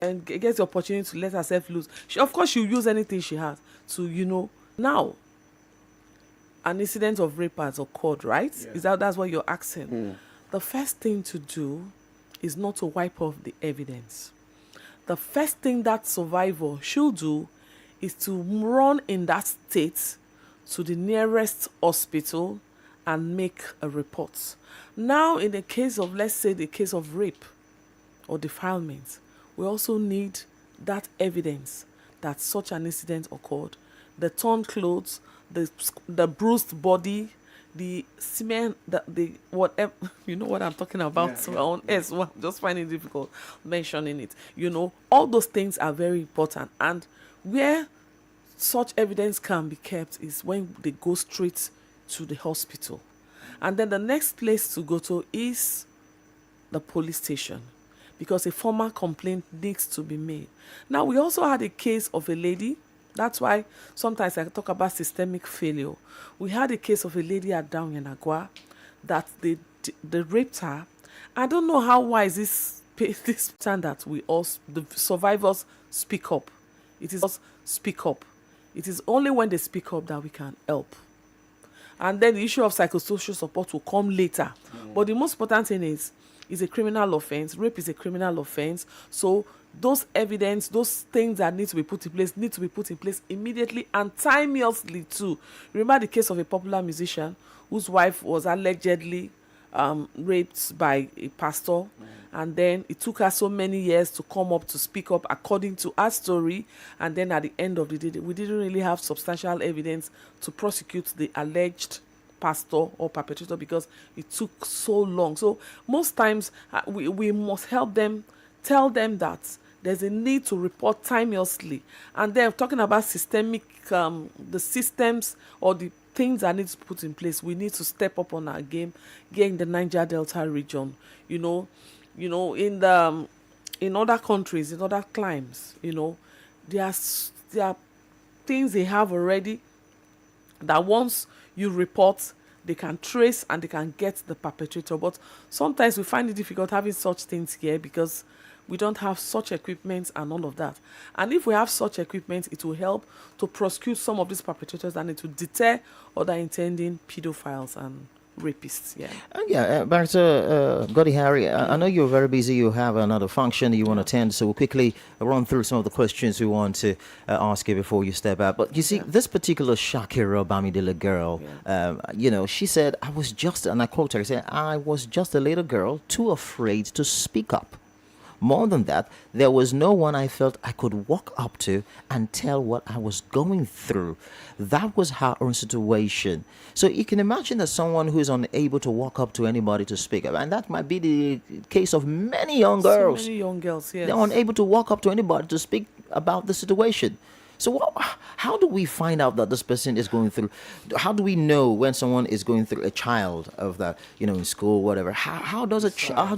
and gets the opportunity to let herself loose, of course she'll use anything she has to, now an incident of rape has occurred, right? Yeah. That's what you're asking? The first thing to do is not to wipe off the evidence. The first thing that survivor should do is to run in that state to the nearest hospital and make a report. Now, in the case of, let's say, the case of rape or defilement, we also need that evidence that such an incident occurred. The torn clothes, the bruised body, the semen, the whatever, you know what I'm talking about. So on S, well, just finding it difficult mentioning it. All those things are very important. And where such evidence can be kept is when they go straight to the hospital. And then the next place to go to is the police station, because a formal complaint needs to be made. Now, we also had a case of a lady. That's why sometimes I talk about systemic failure. We had a case of a lady at Down Yanagwa that they raped her. I don't know how wise this standard we all, the survivors, speak up. It is us speak up. It is only when they speak up that we can help. And then the issue of psychosocial support will come later. But the most important thing is a criminal offense. Rape is a criminal offense. So those evidence, those things that need to be put in place immediately and timelessly too. Remember the case of a popular musician whose wife was allegedly raped by a pastor, and then it took her so many years to come up to speak up according to her story, and then at the end of the day we didn't really have substantial evidence to prosecute the alleged pastor or perpetrator because it took so long. So most times we must help them, tell them that there's a need to report timelessly. And then talking about systemic, the systems or the things that need to put in place, we need to step up on our game here in the Niger Delta region. In other countries, in other climes, there are things they have already that once you report, they can trace and they can get the perpetrator. But sometimes we find it difficult having such things here because we don't have such equipment and all of that. And if we have such equipment, it will help to prosecute some of these perpetrators and it will deter other intending pedophiles and rapists. Barrister Godi Harry, I know you're very busy. You have another function you want to attend, so we'll quickly run through some of the questions we want to ask you before you step out. But you see, this particular Shakira Bamidele girl, she said, I was just, and I quote her, said, I was just a little girl, too afraid to speak up. More than that, there was no one I felt I could walk up to and tell what I was going through. That was her own situation. So you can imagine that someone who is unable to walk up to anybody to speak up, and that might be the case of many young girls. So many young girls, yes. They're unable to walk up to anybody to speak about the situation. So how do we find out that this person is going through? How do we know when someone is going through, a child of that, in school, whatever? How does a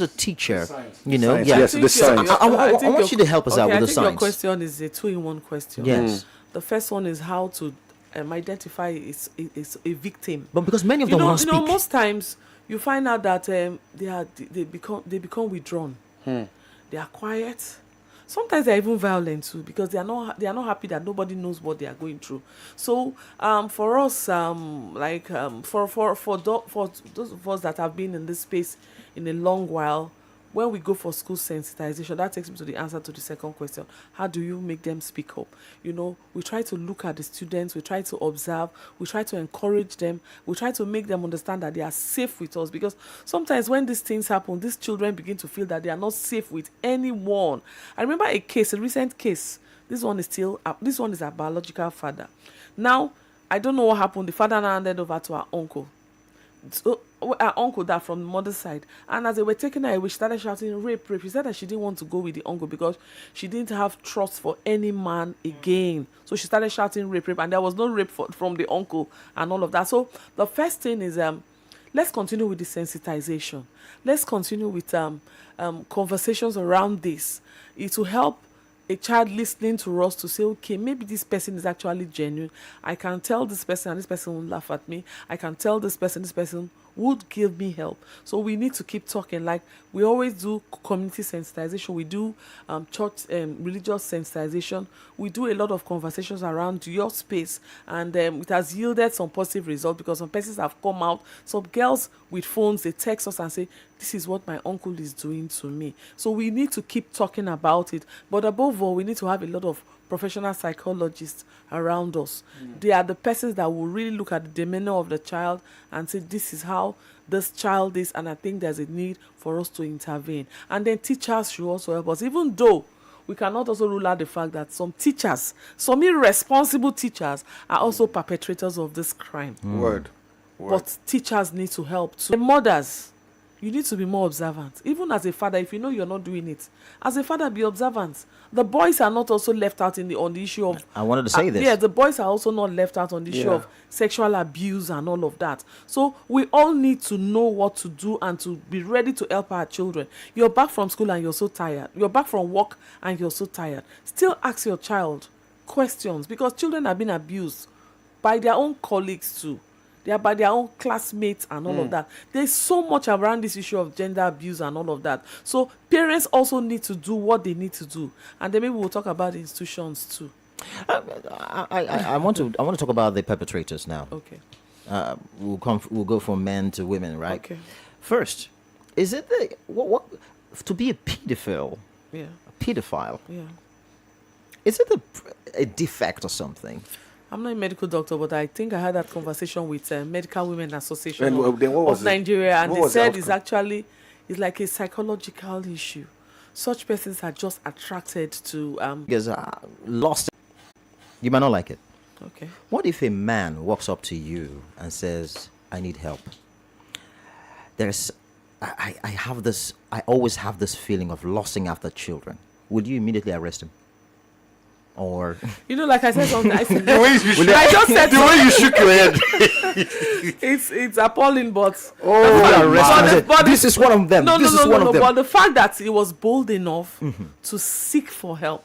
teacher, Yes, the science. I want you to help us out with the science. Your question is a 2-in-1 question. Yes. The first one is how to identify is a victim. But because many of them won't speak. Most times you find out that they become withdrawn. They are quiet. Sometimes they're even violent too because they are not happy that nobody knows what they are going through. So for us, for those of us that have been in this space in a long while, when we go for school sensitization, that takes me to the answer to the second question. How do you make them speak up? We try to look at the students, we try to observe, we try to encourage them, we try to make them understand that they are safe with us, because sometimes when these things happen, these children begin to feel that they are not safe with anyone. I remember a recent case. This one is our biological father. Now, I don't know what happened. The father now handed over to our uncle. So our uncle, that from the mother's side, and as they were taking her away, she started shouting rape. She said that she didn't want to go with the uncle because she didn't have trust for any man again. So she started shouting rape, and there was no rape from the uncle and all of that. So the first thing is let's continue with the sensitization. Let's continue with conversations around this. It will help a child listening to us to say, okay, maybe this person is actually genuine. I can tell this person and this person won't laugh at me. I can tell this person would give me help. So we need to keep talking. Like we always do community sensitization. We do church religious sensitization. We do a lot of conversations around your space, and it has yielded some positive results because some persons have come out. Some girls with phones, they text us and say, this is what my uncle is doing to me. So we need to keep talking about it. But above all, we need to have a lot of professional psychologists around us. They are the persons that will really look at the demeanor of the child and say, this is how this child is, and I think there's a need for us to intervene. And then teachers should also help us, even though we cannot also rule out the fact that some teachers, some irresponsible teachers, are also perpetrators of this crime. Word. But teachers need to help too. The mothers, you need to be more observant. Even as a father, if you know you're not doing it, as a father, be observant. The boys are not also left out on the issue of... I wanted to say this. Yeah, the boys are also not left out on the issue of sexual abuse and all of that. So we all need to know what to do and to be ready to help our children. You're back from school and you're so tired. You're back from work and you're so tired. Still ask your child questions, because children have been abused by their own colleagues too. They are by their own classmates and all of that. There's so much around this issue of gender abuse and all of that. So parents also need to do what they need to do. And then maybe we'll talk about the institutions too. I want to talk about the perpetrators now. Okay. We'll go from men to women, right? Okay. First, is it what to be a pedophile? Yeah. A pedophile. Yeah. Is it a defect or something? I'm not a medical doctor, but I think I had that conversation with Medical Women Association then what was of Nigeria, and what they was the said it's outcome? like a psychological issue. Such persons are just attracted to Because lost. You might not like it. Okay. What if a man walks up to you and says, "I need help"? I always have this feeling of lusting after children. Would you immediately arrest him? Or Like I said something. I said, The way you shook, I just said the way you shook your head. it's appalling, but but this is one of them. No, this is one of them. But the fact that he was bold enough to seek for help,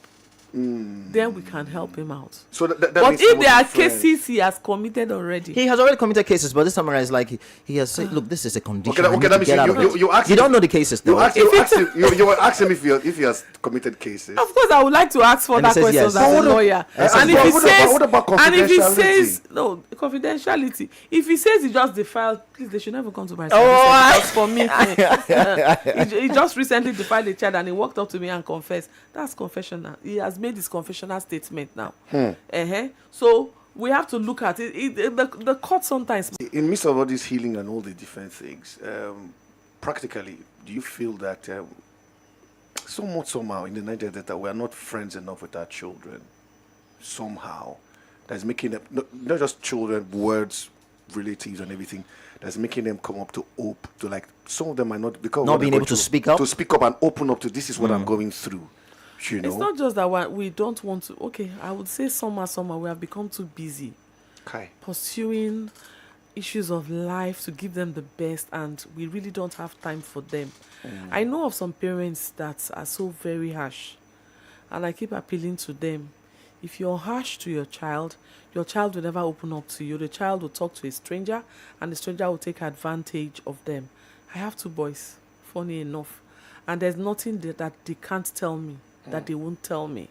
then we can help him out. So that But means if there are friends. cases he has committed already, He has already committed cases, but this time around, it's like he has said, "Look, this is a condition. Okay, I need that to means get out of it." you asked You him- don't know the cases, though. You will ask him if he has committed cases. of course, I would like to ask for And he that says question yes. as a What lawyer. Yes, And but if he what says, about and if he confidentiality? says no confidentiality, if he says he just defiled, please, they should never come to my Oh, service. For me, he just recently defiled a child, and he walked up to me and confessed. That's confessional. He has made his confessional statement now. So we have to look at it. The court sometimes. In midst of all this healing and all the different things, practically, do you feel that somehow in the Niger Delta we are not friends enough with our children? Somehow, that's making them not just children, words, relatives, and everything. That's making them come up to hope. To like some of them might not because Not being able to speak up? to speak up and open up to this is what I'm going through. You know, It's not just that we don't want to. Okay, I would say somehow we have become too busy Kai. pursuing issues of life to give them the best, and we really don't have time for them. I know of some parents that are so very harsh, and I keep appealing to them. If you're harsh to your child will never open up to you. The child will talk to a stranger, and the stranger will take advantage of them. I have 2 boys, funny enough, and there's nothing that they can't tell me that they won't tell me.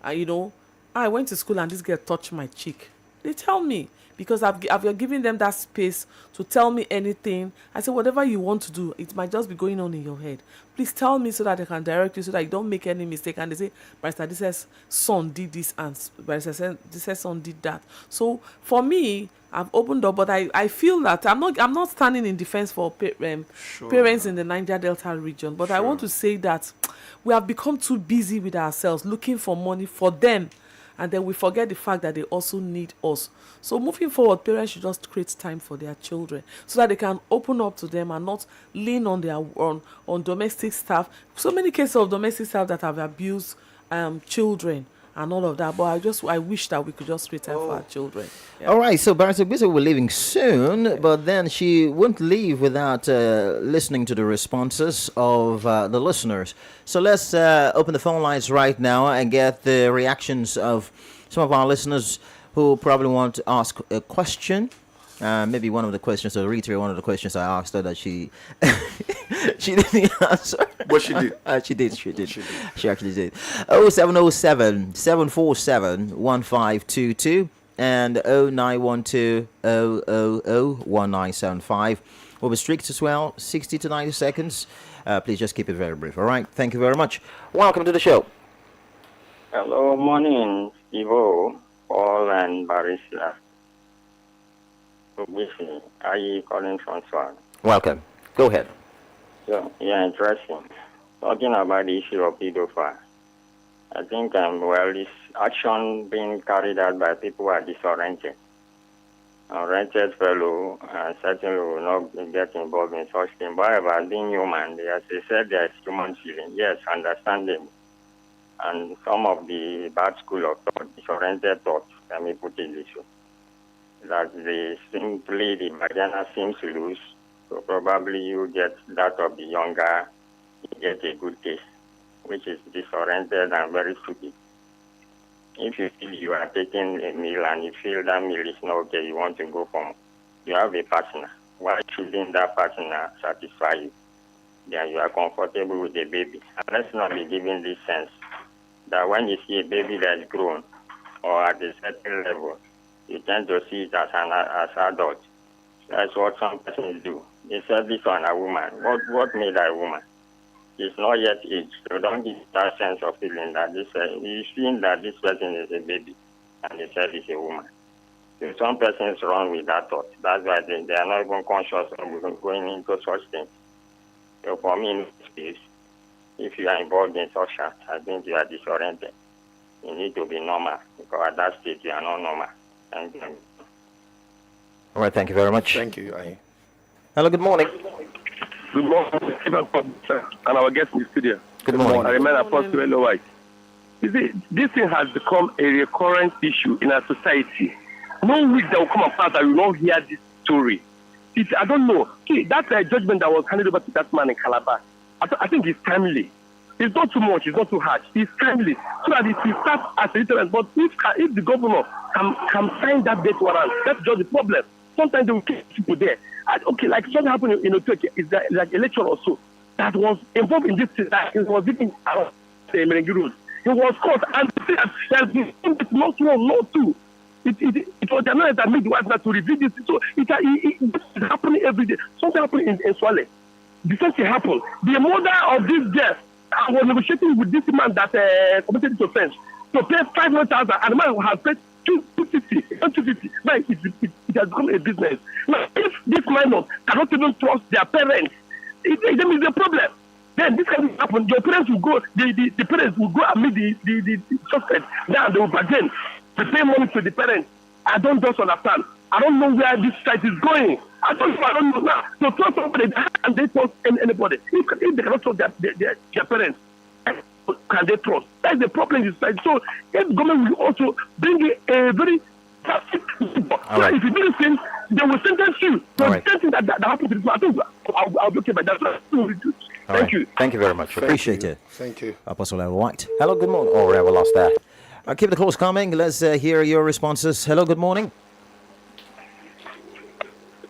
I went to school and this girl touched my cheek. They tell me, because I've given them that space to tell me anything. I say, whatever you want to do, it might just be going on in your head. Please tell me so that I can direct you, so that you don't make any mistake. And they say, Barrister, this says son did this, and Barrister, this says son did that. So for me, I've opened up, but I feel that I'm not standing in defense for parents in the Niger Delta region. But I want to say that we have become too busy with ourselves, looking for money for them, and then we forget the fact that they also need us. So moving forward, parents should just create time for their children so that they can open up to them and not lean on their on domestic staff. So many cases of domestic staff that have abused children and all of that. But I wish that we could just create time for our children. Yeah. All right, so Barrister Bizo will be leaving soon, but then she won't leave without listening to the responses of the listeners. So let's open the phone lines right now and get the reactions of some of our listeners who probably want to ask a question Maybe one of the questions, or reiterate one of the questions I asked her that she she didn't answer. But she did. She did. She actually did. 0707 747 1522 and 0912 000 1975. We'll be strict as well, 60 to 90 seconds. Please just keep it very brief. All right. Thank you very much. Welcome to the show. Hello, morning, Ivo, Paul, and Barista. Are you calling from Swan? Welcome. Go ahead. So, yeah, interesting. Talking about the issue of pedophile. I think, this action being carried out by people who are disoriented. A rented fellow certainly will not get involved in such things. However, being human, as they said, there's human feeling. Yes, understandable. And some of the bad school of thought, disoriented thought, let me put it this way, that the vagina seems loose, so probably you get that of the younger, you get a good case, which is disoriented and very stupid. If you feel you are taking a meal and you feel that meal is not okay, you want to go home, you have a partner. Why shouldn't that partner satisfy you? Then you are comfortable with the baby. And let's not be given this sense that when you see a baby that is grown or at a certain level, you tend to see it as adult. That's what some persons do. They said this on a woman. What made a woman? It's not yet aged. So don't get that sense of feeling that you think that this person is a baby and they said it's a woman. So some persons run with that thought. That's why they are not even conscious of going into such things. So for me, in this space, if you are involved in such acts, I think you are disoriented. You need to be normal, because at that stage you are not normal. Thank you. All right, thank you very much. Thank you. Hello, good morning. Good morning, and our guest in the studio. Good morning. I remain Apostle Hello White. You see, this thing has become a recurrent issue in our society. No week that will come apart that we will not hear this story. I don't know. See, that judgment that was handed over to that man in Calabar, I think it's timely. It's not too much, it's not too harsh. It's timely. So that it will start as a deterrent. But if the governor can sign that death warrant, that's just the problem. Sometimes they will keep people there. Okay, like something happened in Turkey, is that like a lecturer or so that was involved in this thing, that he was living around the Merengue Road. He was caught and there's been not one, not two. It was the man that made the wife not to reveal this. So it's happening every day. Something happened in Swale. The same thing happened. The mother of this girl was negotiating with this man that committed this offense to pay 500,000, and the man has paid 250. Now it has become a business. Now, if these minors cannot even trust their parents, then is a problem. Then this can happen. Your parents will go, the parents will go and meet the suspect. Then they will bargain. They pay money to the parents. I don't just understand. I don't know where this site is going. I don't know now. So trust somebody, and they trust anybody. If they cannot trust their parents, can they trust? That's the problem in society. So if government will also bring a very drastic people. So if you do the same, they will sentence you. So the same thing that happened to this man, I think I'll be okay by that. Thank you. Thank you very much. Appreciate it. Thank you. Apostle White. Hello, good morning. Oh, we lost that. Keep the calls coming. Let's hear your responses. Hello, good morning.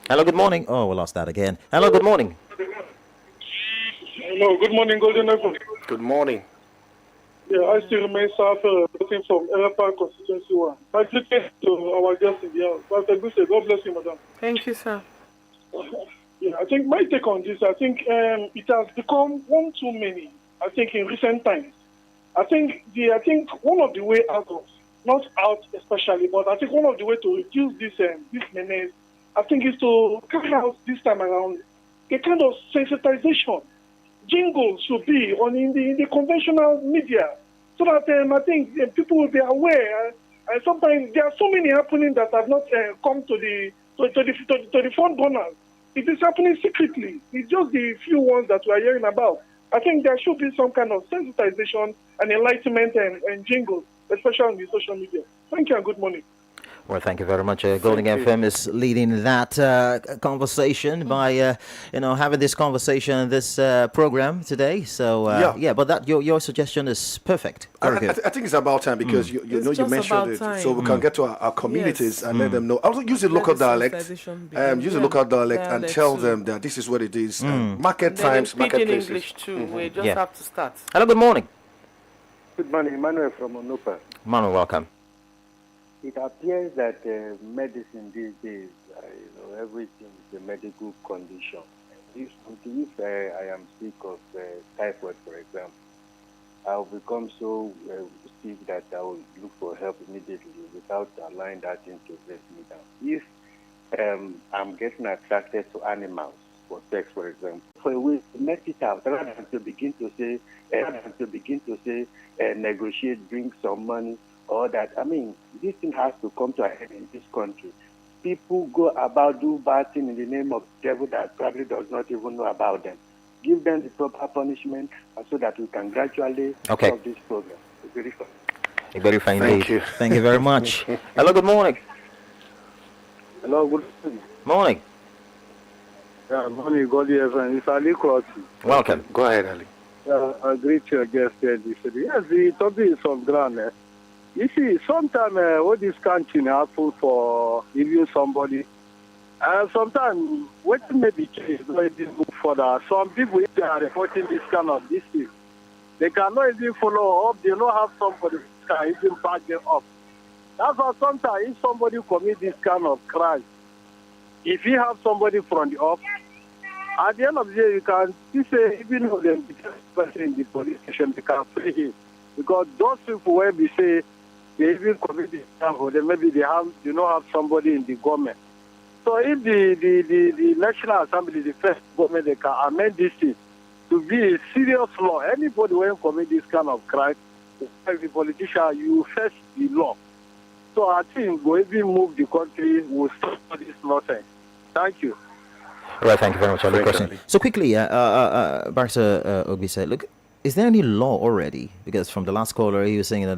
Hello, good morning. Oh, we lost that again. Hello, good morning. Hello, good morning, Golden Apple. Good morning. Yeah, I still remain Safer, looking from Erapa Constituency 1. My greetings to our guest in the house. Pastor Guse, God bless you, madam. Thank you, sir. Yeah, I think my take on this, I think it has become one too many, I think, in recent times. I think one of the way out of, not out especially, but I think one of the way to reduce this menace, I think, is to carry out this time around a kind of sensitization. Jingles should be in the conventional media, so that I think people will be aware. And sometimes there are so many happening that have not come to the front burners. It is happening secretly. It's just the few ones that we are hearing about. I think there should be some kind of sensitization and enlightenment and jingles, especially on the social media. Thank you and good morning. Well, thank you very much. Golden FM is leading that conversation by, having this conversation, this program today. So, but that your suggestion is perfect. Very good. I think it's about time because you mentioned it, so we can get to our communities and let them know. Also, use the local dialect. Use the local dialect and tell them that this is what it is. Market times, market places. English too. We just have to start. Hello, good morning. Good morning, Emmanuel from Onupa. Manuel, welcome. It appears that medicine these days, everything is a medical condition. If I am sick of typhoid, for example, I'll become so sick that I will look for help immediately without allowing that thing to break me down. If I'm getting attracted to animals for sex, for example, for a way to let it out, rather than to begin to say, negotiate, bring some money, or that, this thing has to come to a head in this country. People go about do bad things in the name of the devil that probably does not even know about them. Give them the proper punishment so that we can gradually solve this problem. Very fine. Thank you. Thank you very much. Hello, good morning. Hello, good morning. Morning. Yeah, morning, Golden FM. It's Ali Crotty. Welcome. Go ahead, Ali. I greet your guest here. Yes, the topic is on ground. You see, sometimes what this country happen for even somebody, sometimes what may be changed, not even move further. Some people, if they are reporting this kind of this thing, they cannot even follow up. They don't have somebody who can even back them up. That's why sometimes if somebody commit this kind of crime, if you have somebody from the up, at the end of the day, you can say, even though the person in the police station, they can free him. Because those people, when we say they even commit this crime, or maybe they don't have somebody in the government. So if the National Assembly, the first government, they can amend this thing to be a serious law. Anybody when commit this kind of crime, as a politician, you face the law. So I think we even move the country, we'll stop this nonsense. Thank you. All right, thank you very much for the question. So quickly, Barrister Ogbi said, look, is there any law already? Because from the last caller, he was saying that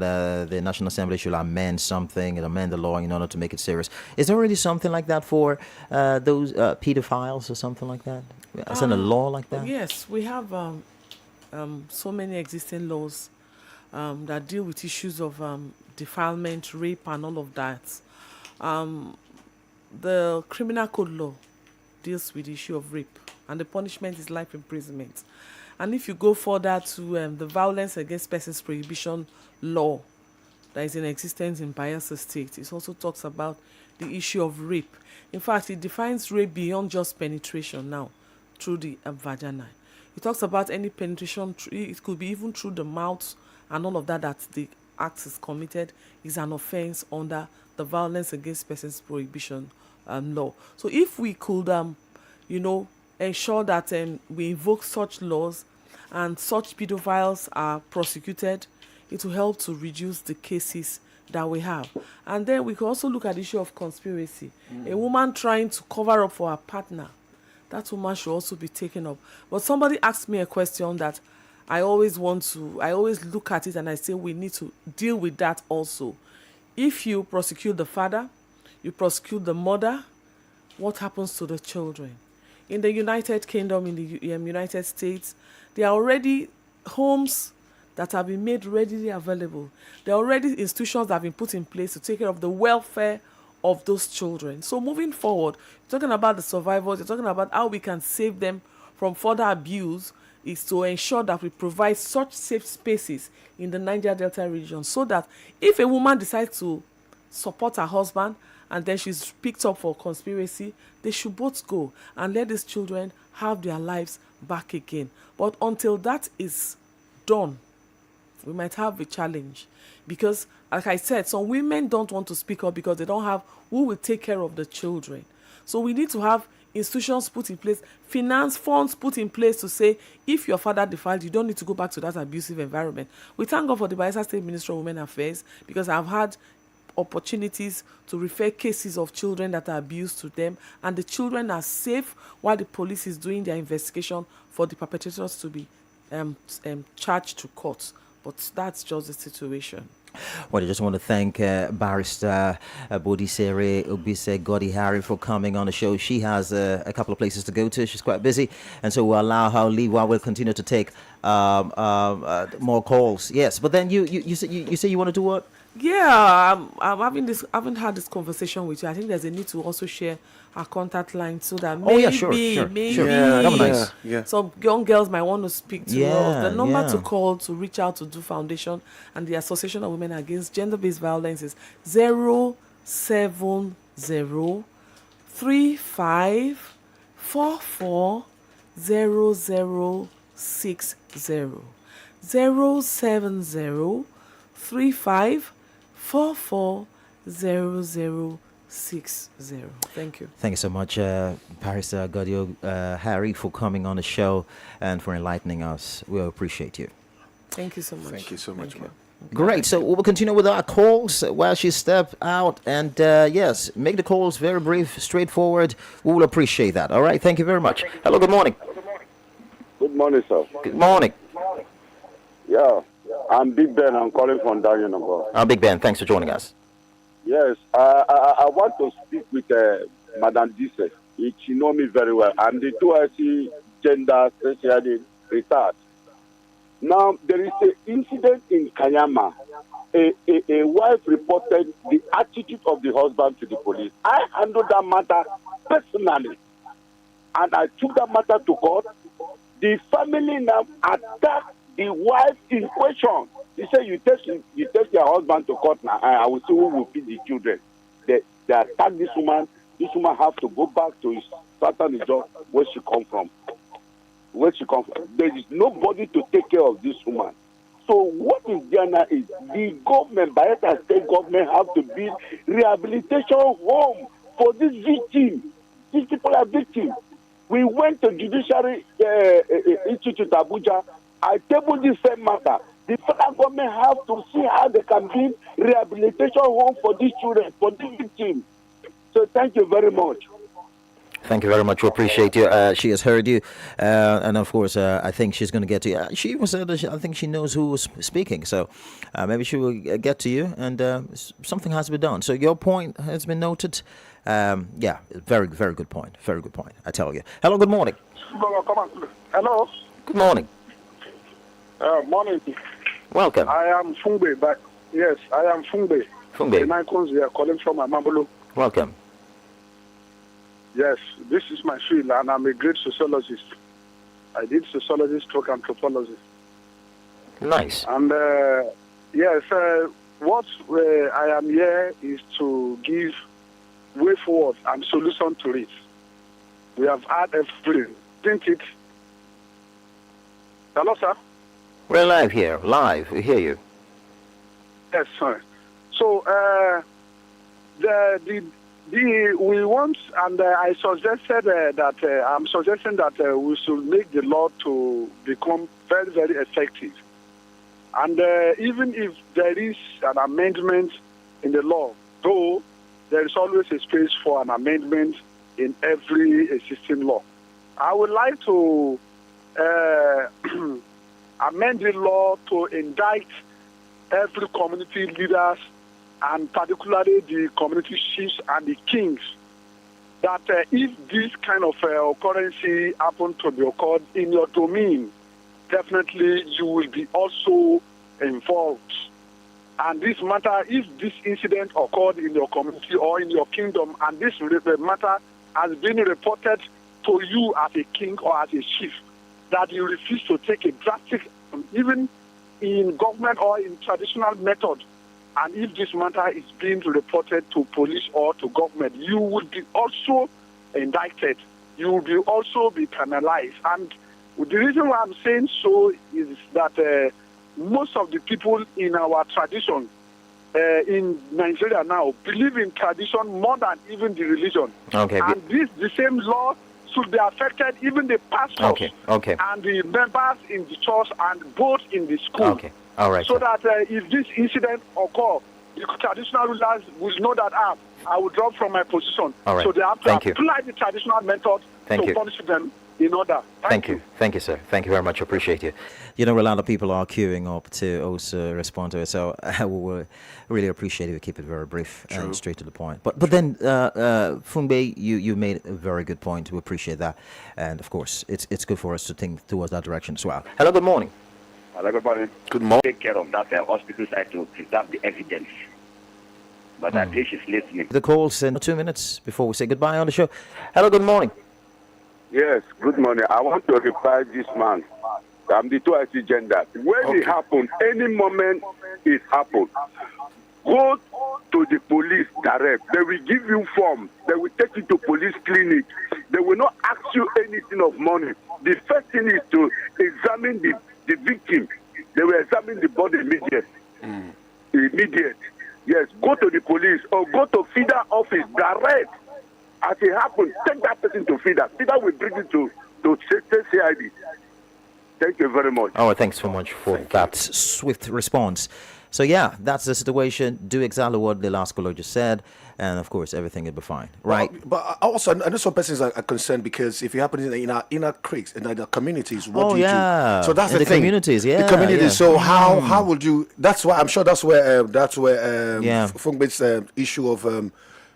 the National Assembly should amend something and amend the law in order to make it serious. Is there already something like that for those pedophiles or something like that? Is there a law like that? Yes, we have so many existing laws that deal with issues of defilement, rape, and all of that. The Criminal Code law deals with the issue of rape, and the punishment is life imprisonment. And if you go further to the Violence Against Persons Prohibition law that is in existence in Bayelsa State, it also talks about the issue of rape. In fact, it defines rape beyond just penetration now through the vagina. It talks about any penetration, it could be even through the mouth and all of that, that the act is committed is an offense under the Violence Against Persons Prohibition law. So if we could, ensure that we invoke such laws and such pedophiles are prosecuted, it will help to reduce the cases that we have. And then we can also look at the issue of conspiracy. A woman trying to cover up for her partner, that woman should also be taken up. But somebody asked me a question that I always look at it and I say we need to deal with that also. If you prosecute the father, you prosecute the mother, what happens to the children? In the United Kingdom, in the United States, there are already homes that have been made readily available. There are already institutions that have been put in place to take care of the welfare of those children. So moving forward, you're talking about the survivors, you're talking about how we can save them from further abuse, is to ensure that we provide such safe spaces in the Niger Delta region so that if a woman decides to support her husband and then she's picked up for conspiracy, they should both go and let these children have their lives back again. But until that is done, we might have a challenge because, like I said, some women don't want to speak up because they don't have who will take care of the children. So we need to have institutions put in place, finance funds put in place to say, if your father defiled, you don't need to go back to that abusive environment. We thank God for the Bayelsa State Ministry of Women Affairs because I've had opportunities to refer cases of children that are abused to them, and the children are safe while the police is doing their investigation for the perpetrators to be charged to court. But that's just the situation. Well, I just want to thank Barrister Bodisere Obise Godi Harry for coming on the show. She has a couple of places to go to. She's quite busy, and so we'll allow her leave while we'll continue to take more calls. Yes, but then you say you want to do what? Yeah, I'm having this. I haven't had this conversation with you. I think there's a need to also share our contact line so that maybe, Oh yeah, sure. maybe That would be nice. Yeah. some young girls might want to speak to Yeah, us. The number to yeah. call to reach out to Do Foundation and the Association of Women Against Gender-Based Violence is 07035440060. 07035440060. Thank you. Thank you so much, Paris Godio Harry, for coming on the show and for enlightening us. We appreciate you. Thank you so much. Thank you so much, Thank man. Great. So we'll continue with our calls while she steps out. And yes, make the calls very brief, straightforward. We will appreciate that. All right. Thank you very much. Hello. Good morning. Good morning, sir. Good morning. Yeah, I'm Big Ben. I'm calling from Daniel number. Big Ben, thanks for joining us. Yes, I want to speak with Madam Disse. She know me very well. I'm the 2IC gender specialist retard. Now, there is an incident in Kanyama. A wife reported the attitude of the husband to the police. I handled that matter personally. And I took that matter to court. The family now attacked the wife in question. He said, you take your husband to court now. I will see who will feed the children. They attacked this woman. This woman have to go back to his certain job where she come from. There is nobody to take care of this woman. So what is there now is the government, Bayelsa State government, have to build rehabilitation home for this victim. These people are victims. We went to Judiciary Institute Abuja. I tabled this same matter. The federal government have to see how they can build rehabilitation home for these children, for these victims. So thank you very much. Thank you very much. We appreciate you. She has heard you, and of course, I think she's going to get to you. She even said that I think she knows who was speaking, so maybe she will get to you, and something has to be done. So your point has been noted. Yeah, very, very good point. Very good point. I tell you. Hello. Good morning. Hello. Good morning. Morning. Welcome. I am Fungbe, but yes, I am Fungbe. Fungbe. The Icons we are calling from Amambolo. Welcome. Yes, this is my field, and I'm a great sociologist. I did sociology stroke anthropology. Nice. And yes, what I am here is to give way forward and solution to it. We have had everything, didn't it? Hello, sir? We're live here. Live. We hear you. Yes, sir. So, we want, and I suggested that I'm suggesting that we should make the law to become very, very effective. And even if there is an amendment in the law, though there is always a space for an amendment in every existing law, I would like to amend the law to indict every community leaders, and particularly the community chiefs and the kings, that if this kind of occurrence happen to be occurred in your domain, definitely you will be also involved. And this matter, if this incident occurred in your community or in your kingdom, and this matter has been reported to you as a king or as a chief, that you refuse to take a drastic, even in government or in traditional method, and if this matter is being reported to police or to government, you will be also indicted. You will be also be penalized. And the reason why I'm saying so is that most of the people in our tradition in Nigeria now believe in tradition more than even the religion. Okay. And the same law should be affected even the pastors and the members in the church and both in the school. Okay. All right. So that if this incident occurs, the traditional rulers will know that I will drop from my position. All right. So they have to Thank you. apply the traditional method to punish them. in order. Thank you. Thank you, sir. Thank you very much. Appreciate you. You know, a lot of people are queuing up to also respond to it, so I will really appreciate if you keep it very brief and straight to the point. But then, Funbe, you made a very good point. We appreciate that. And, of course, it's good for us to think towards that direction as well. Hello, good morning. Hello, good morning. Good morning. Take care of that hospital side to preserve the evidence. But I think she's listening. The calls in 2 minutes before we say goodbye on the show. Hello, good morning. Yes, good morning. I want to reply this man. I'm the 2IC gender. When it happens, any moment it happens, go to the police direct. They will give you form. They will take you to police clinic. They will not ask you anything of money. The first thing is to examine the victim. They will examine the body immediate. Immediate. Yes, go to the police or go to FIDA office direct. As it happens, take that person to FIDA. FIDA will bring you to CID. Thank you very much. Oh, thanks so much for that swift response. So, yeah, that's the situation. Do exactly what the last caller just said. And, of course, everything will be fine. Right? But also, I know some persons are concerned because if it happens in our inner creeks, in the communities, what do you do? So that's in the thing. Communities, yeah. The communities. Yeah. So how would you? That's why I'm sure that's where Fungbe's issue of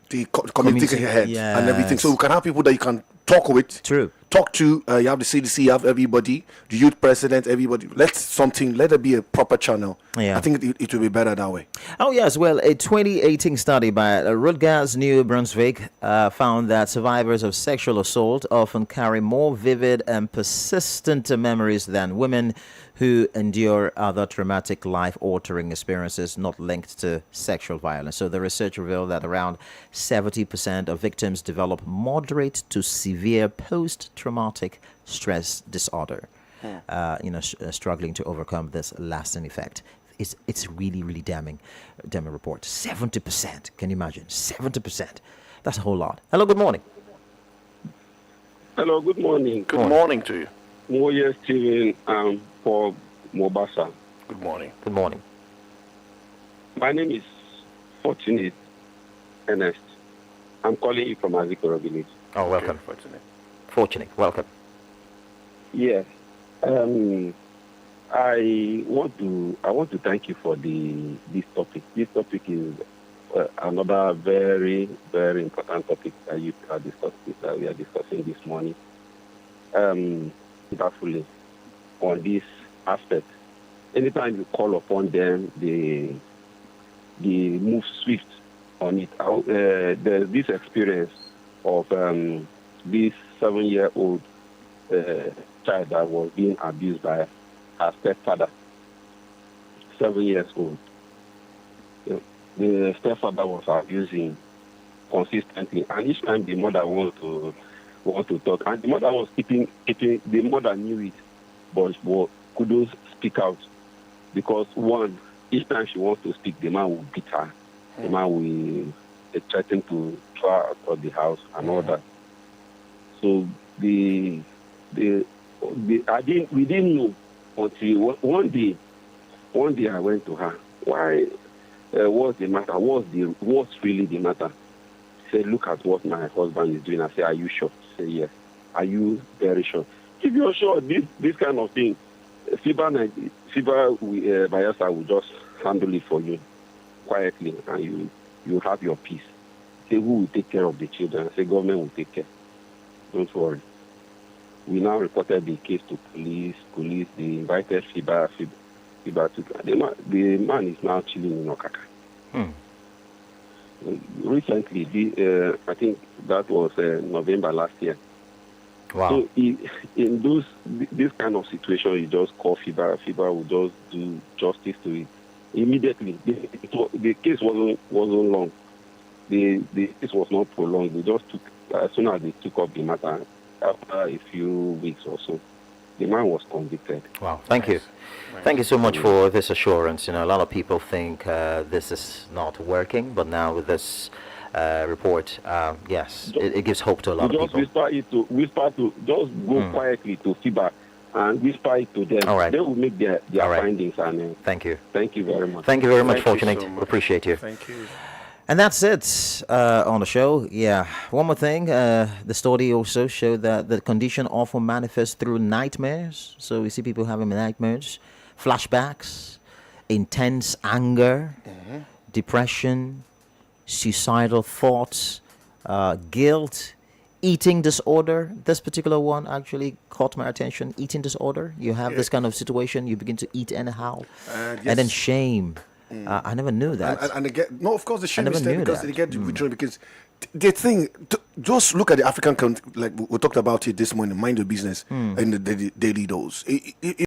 the community head and everything. So we can have people that you can talk with. True. Talk to. You have the CDC, you have everybody, the youth president, everybody. Let there be a proper channel. Yeah. I think it will be better that way. Oh, yes. Well, a 2018 study by Rutgers, New Brunswick found that survivors of sexual assault often carry more vivid and persistent memories than women who endure other traumatic, life-altering experiences not linked to sexual violence. So the research revealed that around 70% of victims develop moderate to severe post-traumatic stress disorder, struggling to overcome this lasting effect. It's really, really damning report. 70%. Can you imagine? 70%. That's a whole lot. Hello, good morning. Hello, good morning. Good morning to you. Moye Steven for Mobasa. Good morning. Good morning. My name is Fortunate Ernest. I'm calling you from Azikoro village. Oh, welcome. Fortunate. Welcome. Yes. I want to thank you for this topic. This topic is another very, very important topic that we are discussing this morning. Carefully on this aspect. Anytime you call upon them, they move swift on it. There's this experience of this 7-year-old child that was being abused by her stepfather. 7 years old. The stepfather was abusing consistently, and each time the mother want to talk, and the mother was keeping. The mother knew it, but couldn't speak out because one, each time she wants to speak, the man will beat her. The man will threaten to throw her out of the house and all that. So we didn't know until one day I went to her. Why? What's the matter? What's really the matter? She said, look at what my husband is doing. I said, are you sure? She said, yes. Are you very sure? If you're sure, this kind of thing, FIBA Bayelsa will just handle it for you quietly, and you have your peace. Say, who will take care of the children? I say, government will take care. Don't worry. We now reported the case to police. They invited FIBA to. The man is now chilling in Okaka. Recently, I think that was November last year. Wow. So in this kind of situation, you just call FIBA. FIBA will just do justice to it immediately. The case wasn't long. The case was not prolonged. They just took, as soon as they took up the matter, after a few weeks or so, the man was convicted. Wow. Thank you. Thank you so much for this assurance. A lot of people think this is not working, but now with this report, yes, it gives hope to a lot of people. Whisper to just go quietly to FIBA and whisper it to them. All right. They will make their findings. And thank you. Thank you very much. Thank you very much, Thank you Fortunate. so much. Appreciate you. Thank you. And that's it on the show. Yeah. One more thing. The study also showed that the condition often manifests through nightmares. So we see people having nightmares, flashbacks, intense anger, depression, suicidal thoughts, guilt, eating disorder. This particular one actually caught my attention. Eating disorder. You have this kind of situation. You begin to eat anyhow. Yes. And then shame. I never knew that. And they get no. Of course, the shame never is there knew because that. they get withdrawn because the thing. Just look at the African country. Like we talked about it this morning. Mind your business and the daily dose.